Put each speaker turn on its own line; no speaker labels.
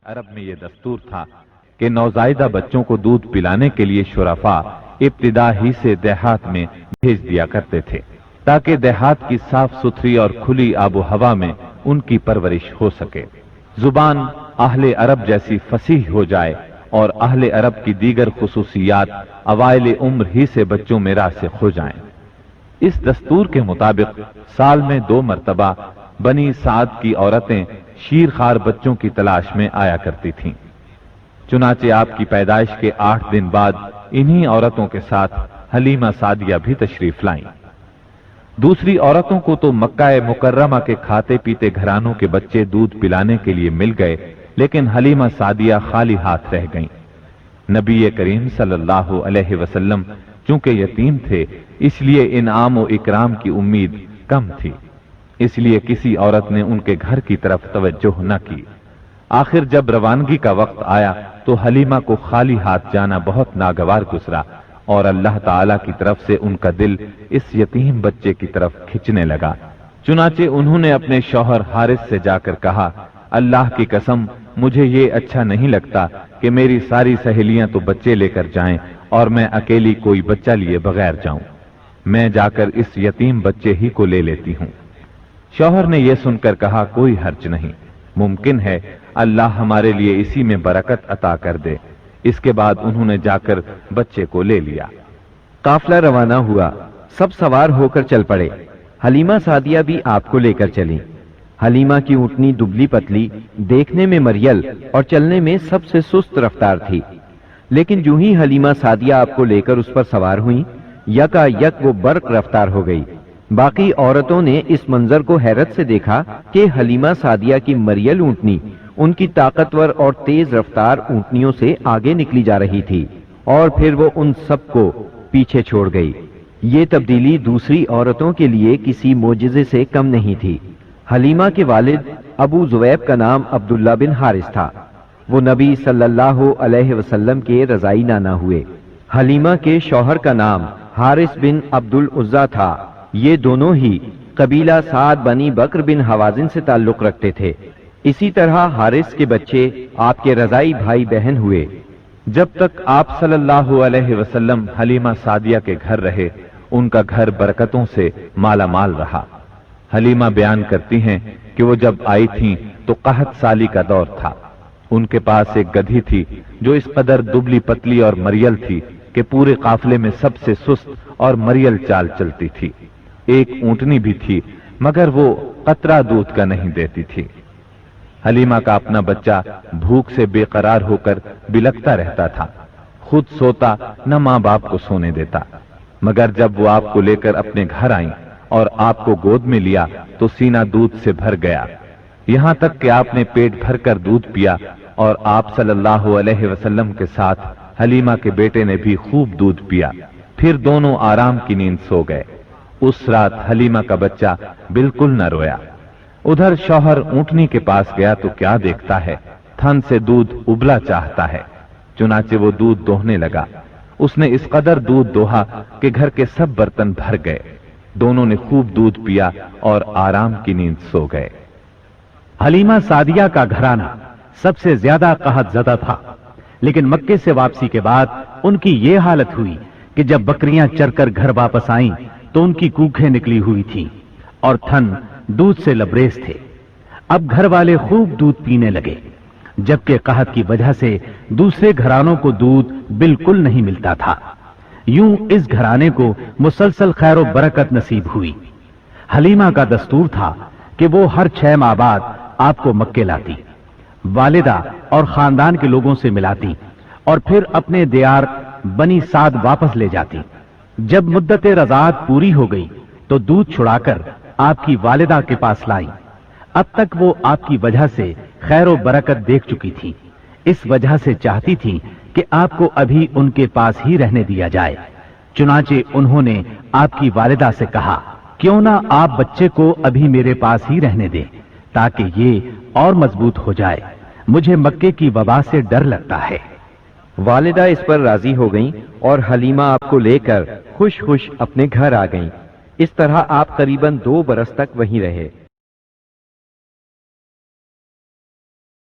عرب میں یہ دستور تھا کہ نوزائیدہ بچوں کو دودھ پلانے کے لیے شرفا ابتدا ہی سے دیہات میں بھیج دیا کرتے تھے تاکہ دیہات کی صاف ستھری اور کھلی آب و ہوا میں ان کی پرورش ہو سکے، زبان اہل عرب جیسی فصیح ہو جائے اور اہل عرب کی دیگر خصوصیات اوائل عمر ہی سے بچوں میں راسخ ہو جائیں۔ اس دستور کے مطابق سال میں 2 مرتبہ بنی سعد کی عورتیں شیرخوار بچوں کی تلاش میں آیا کرتی تھیں۔ چنانچہ آپ کی پیدائش کے 8 دن بعد انہی عورتوں کے ساتھ حلیمہ سعدیہ بھی تشریف لائیں۔ دوسری عورتوں کو تو مکہ مکرمہ کے کھاتے پیتے گھرانوں کے بچے دودھ پلانے کے لیے مل گئے، لیکن حلیمہ سعدیہ خالی ہاتھ رہ گئیں۔ نبی کریم صلی اللہ علیہ وسلم چونکہ یتیم تھے، اس لیے انعام و اکرام کی امید کم تھی، اس لیے کسی عورت نے ان کے گھر کی طرف توجہ نہ کی۔ آخر جب روانگی کا وقت آیا تو حلیمہ کو خالی ہاتھ جانا بہت ناگوار گزرا، اور اللہ تعالی کی طرف سے ان کا دل اس یتیم بچے کی طرف کھنچنے لگا۔ چنانچہ انہوں نے اپنے شوہر حارث سے جا کر کہا، اللہ کی قسم مجھے یہ اچھا نہیں لگتا کہ میری ساری سہیلیاں تو بچے لے کر جائیں اور میں اکیلی کوئی بچہ لیے بغیر جاؤں، میں جا کر اس یتیم بچے ہی کو لے لیتی ہوں۔ شوہر نے یہ سن کر کہا، کوئی حرج نہیں، ممکن ہے اللہ ہمارے لیے اسی میں برکت عطا کر دے۔ اس کے بعد انہوں نے جا کر بچے کو لے لیا۔
قافلہ روانہ ہوا، سب سوار ہو کر چل پڑے۔ حلیمہ سعدیہ بھی آپ کو لے کر چلی۔ حلیمہ کی اونٹنی دبلی پتلی، دیکھنے میں مریل اور چلنے میں سب سے سست رفتار تھی، لیکن جو ہی حلیمہ سعدیہ آپ کو لے کر اس پر سوار ہوئیں، یکا یک وہ برق رفتار ہو گئی۔ باقی عورتوں نے اس منظر کو حیرت سے دیکھا کہ حلیمہ سعدیہ کی مریل اونٹنی ان کی طاقتور اور تیز رفتار اونٹنیوں سے آگے نکلی جا رہی تھی، اور پھر وہ ان سب کو پیچھے چھوڑ گئی۔ یہ تبدیلی دوسری عورتوں کے لیے کسی معجزے سے کم نہیں تھی۔ حلیمہ کے والد ابو زویب کا نام عبداللہ بن حارث تھا، وہ نبی صلی اللہ علیہ وسلم کے رضائی نانا ہوئے۔ حلیمہ کے شوہر کا نام حارث بن عبدالعزیٰ تھا، یہ دونوں ہی قبیلہ سعد بنی بکر بن حوازن سے تعلق رکھتے تھے۔ اسی طرح حارث کے بچے آپ کے رضائی بھائی بہن ہوئے۔
جب تک آپ صلی اللہ علیہ وسلم حلیمہ سعدیہ کے گھر رہے، ان کا گھر برکتوں سے مالا مال رہا۔ حلیمہ بیان کرتی ہیں کہ وہ جب آئی تھیں تو قحط سالی کا دور تھا۔ ان کے پاس ایک گدھی تھی جو اس قدر دبلی پتلی اور مریل تھی کہ پورے قافلے میں سب سے سست اور مریل چال چلتی تھی۔ ایک اونٹنی بھی تھی مگر وہ قطرہ دودھ کا نہیں دیتی تھی۔ حلیمہ کا اپنا بچہ بھوک سے بے قرار ہو کر بلکتا رہتا تھا، خود سوتا نہ ماں باپ کو سونے دیتا، مگر جب وہ آپ کو لے کر اپنے گھر آئیں اور آپ کو گود میں لیا تو سینہ دودھ سے بھر گیا، یہاں تک کہ آپ نے پیٹ بھر کر دودھ پیا، اور آپ صلی اللہ علیہ وسلم کے ساتھ حلیمہ کے بیٹے نے بھی خوب دودھ پیا، پھر دونوں آرام کی نیند سو گئے۔ اس رات حلیمہ کا بچہ بالکل نہ رویا۔ ادھر شوہر اونٹنی کے پاس گیا تو کیا دیکھتا ہے، تھن سے دودھ ابلا چاہتا ہے، چنانچہ وہ دودھ دوہنے لگا۔ اس نے اس قدر دودھ دوہا کہ گھر کے سب برتن بھر گئے۔ دونوں نے خوب دودھ پیا اور آرام کی نیند سو گئے۔
حلیمہ سعدیہ کا گھرانہ سب سے زیادہ قحط زدہ تھا، لیکن مکے سے واپسی کے بعد ان کی یہ حالت ہوئی کہ جب بکریاں چر کر گھر واپس آئیں تو ان کی کوکھیں نکلی ہوئی تھیں اور تھن دودھ سے لبریز تھے۔ اب گھر والے خوب دودھ پینے لگے، جبکہ قحط کی وجہ سے دوسرے گھرانوں کو دودھ بالکل نہیں ملتا تھا۔ یوں اس گھرانے کو مسلسل خیر و برکت نصیب ہوئی۔ حلیمہ کا دستور تھا کہ وہ ہر 6 ماہ بعد آپ کو مکے لاتی، والدہ اور خاندان کے لوگوں سے ملاتی، اور پھر اپنے دیار بنی سعد واپس لے جاتی۔ جب مدت رضاعت پوری ہو گئی تو دودھ چھڑا کر آپ کی والدہ کے پاس لائیں۔ اب تک وہ آپ کی وجہ سے خیر و برکت دیکھ چکی تھی، اس وجہ سے چاہتی تھی کہ آپ کو ابھی ان کے پاس ہی رہنے دیا جائے۔ چنانچہ انہوں نے آپ کی والدہ سے کہا، کیوں نہ آپ بچے کو ابھی میرے پاس ہی رہنے دیں تاکہ یہ اور مضبوط ہو جائے، مجھے مکے کی وبا سے ڈر لگتا ہے۔
والدہ اس پر راضی ہو گئیں اور حلیمہ آپ کو لے کر خوش خوش اپنے گھر آ گئیں۔ اس طرح آپ قریباً 2 برس تک وہیں رہے۔